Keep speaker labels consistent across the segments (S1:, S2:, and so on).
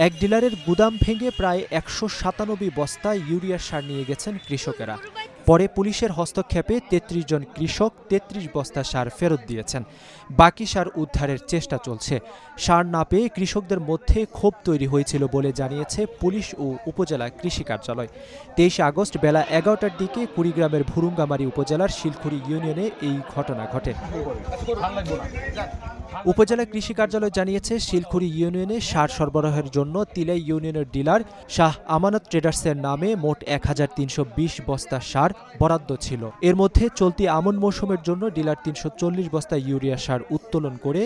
S1: এক ডিলারের গুদাম ভেঙে প্রায় ১৯৭ বস্তা ইউরিয়া সার নিয়ে গেছেন কৃষকেরা। পরে পুলিশের হস্তক্ষেপে ৩৩ জন কৃষক ৩৩ বস্তা সার ফেরত দিয়েছেন। বাকি সার উদ্ধারের চেষ্টা চলছে। সার না পেয়ে কৃষকদের মধ্যে ক্ষোভ তৈরি হয়েছিল বলে জানিয়েছে পুলিশ ও উপজেলা কৃষি কার্যালয়। ২৩ আগস্ট বেলা ১১টার দিকে কুড়িগ্রামের ভুরুঙ্গামারী উপজেলার শিলখুড়ি ইউনিয়নে এই ঘটনা ঘটে। উপজেলা কৃষি কার্যালয় জানিয়েছে, শিলখুড়ি ইউনিয়নে সার সরবরাহের জন্য তিলাই ইউনিয়নের ডিলার শাহ আমানত ট্রেডার্সের নামে মোট ১৩২০ বস্তা সার বরাদ্দ ছিল। এর মধ্যে চলতি আমন মৌসুমের জন্য ডিলার ৩৪০ বস্তা ইউরিয়া সার উত্তোলন করে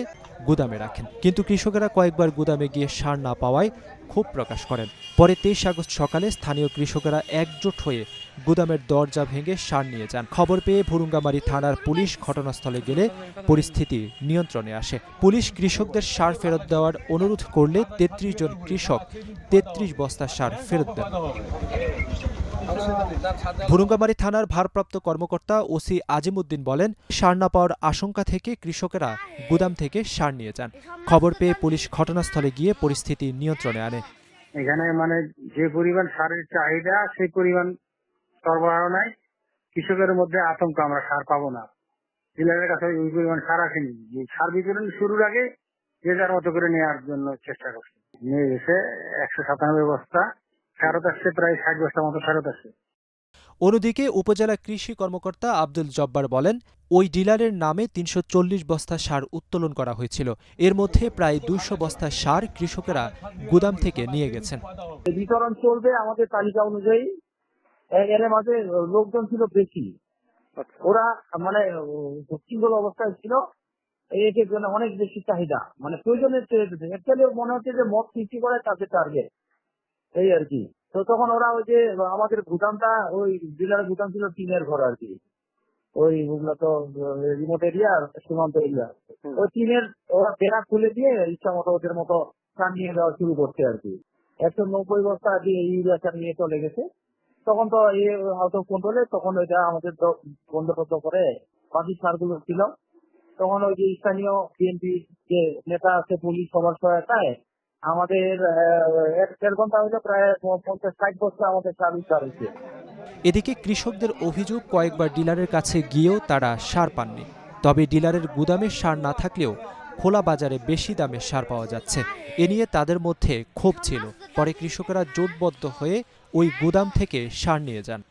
S1: গুদামে রাখেন। কিন্তু কৃষকেরা কয়েকবার গুদামে গিয়ে সার না পাওয়ায় ক্ষোভ প্রকাশ করেন। পরে ২৩ আগস্ট সকালে স্থানীয় কৃষকেরা একজোট হয়ে গুদামের দরজা ভেঙে সার নিয়ে যান। খবর পেয়ে ভুরুঙ্গামারী থানার পুলিশ ঘটনাস্থলে গেলে পরিস্থিতি নিয়ন্ত্রণে আসে। পুলিশ কৃষকদের সার ফেরত দেওয়ার অনুরোধ করলে ৩৩ জন কৃষক ৩৩ বস্তা সার ফেরত দেন। ভুরুঙ্গামারী থানার ভারপ্রাপ্ত কর্মকর্তা ওসি আজিমউদ্দিন বলেন, সার না পাওয়ার আশঙ্কা থেকে কৃষকেরা গুদাম থেকে সার নিয়ে যান। খবর পেয়ে পুলিশ ঘটনাস্থলে গিয়ে পরিস্থিতি নিয়ন্ত্রণে আনে।
S2: এখানে যে পরিমাণ সারের চাহিদা সেই পরিমাণ সরবরাহ নাই। কৃষকের মধ্যে আতঙ্ক, আমরা সার পাবো না। ডিলারের কাছে ওই পরিমাণ সার আসেনি। সার বিতরণ শুরুর আগে যে যার মতো করে নেওয়ার জন্য চেষ্টা করছে। নিয়ে গেছে ১৯৭ বস্তা, ফেরত আসছে প্রায় ৬০ বস্তা মতো ফেরত আসছে।
S1: অন্যদিকে উপজেলা কৃষি কর্মকর্তা আব্দুল জব্বার বলেন, ওই ডিলারের নামে ৩৪০ বস্তা সার উত্তোলন করা হয়েছিল। এর মধ্যে প্রায় ২০০ বস্তা সার কৃষকেরা গুদাম থেকে নিয়ে গেছেন।
S3: বিতরণ চলবে আমাদের তালিকা অনুযায়ী। এর মাঝে লোকজন ছিল বেশি, ওরা সিঙ্গল অবস্থায় ছিল। এর জন্য অনেক বেশি চাহিদা, প্রয়োজনের চেয়ে মনে হচ্ছে যে মত সৃষ্টি করে তাদের টার্গেট, এই আর কি। তো তখন ওরা ওই যে আমাদের গুদামটা, ওই ডিলারের গুদাম ছিল টিনের ঘর আর কি, ওই তো রিমোট এরিয়া, সীমান্ত এরিয়া, ওই টিনের ওরা বেড়া খুলে দিয়ে ইচ্ছা মতো ওদের মতো সার নিয়ে দেওয়া শুরু করছে আর কি। ১৯০ বস্তা দিয়ে ইউরিয়া সার নিয়ে চলে গেছে। তখন তো আউট অফ কন্ট্রোলে, তখন ওইটা আমাদের বন্ধ করে বাকি সারগুলো ছিল। তখন ওই যে স্থানীয় বিএনপি যে নেতা আছে, পুলিশ সবার সহায়তায় আমাদের ১.৫ ঘন্টা হইলে প্রায় ৫০-৬০ বস্তা আমাদের সার উদ্ধার হয়েছে।
S1: এদিকে কৃষকদের অভিযোগ, কয়েকবার ডিলারের কাছে গিয়েও তারা সার পাননি। তবে ডিলারের গুদামে সার না থাকলেও খোলা বাজারে বেশি দামে সার পাওয়া যাচ্ছে। এ নিয়ে তাদের মধ্যে ক্ষোভ ছিল। পরে কৃষকেরা জোটবদ্ধ হয়ে ওই গুদাম থেকে সার নিয়ে যান।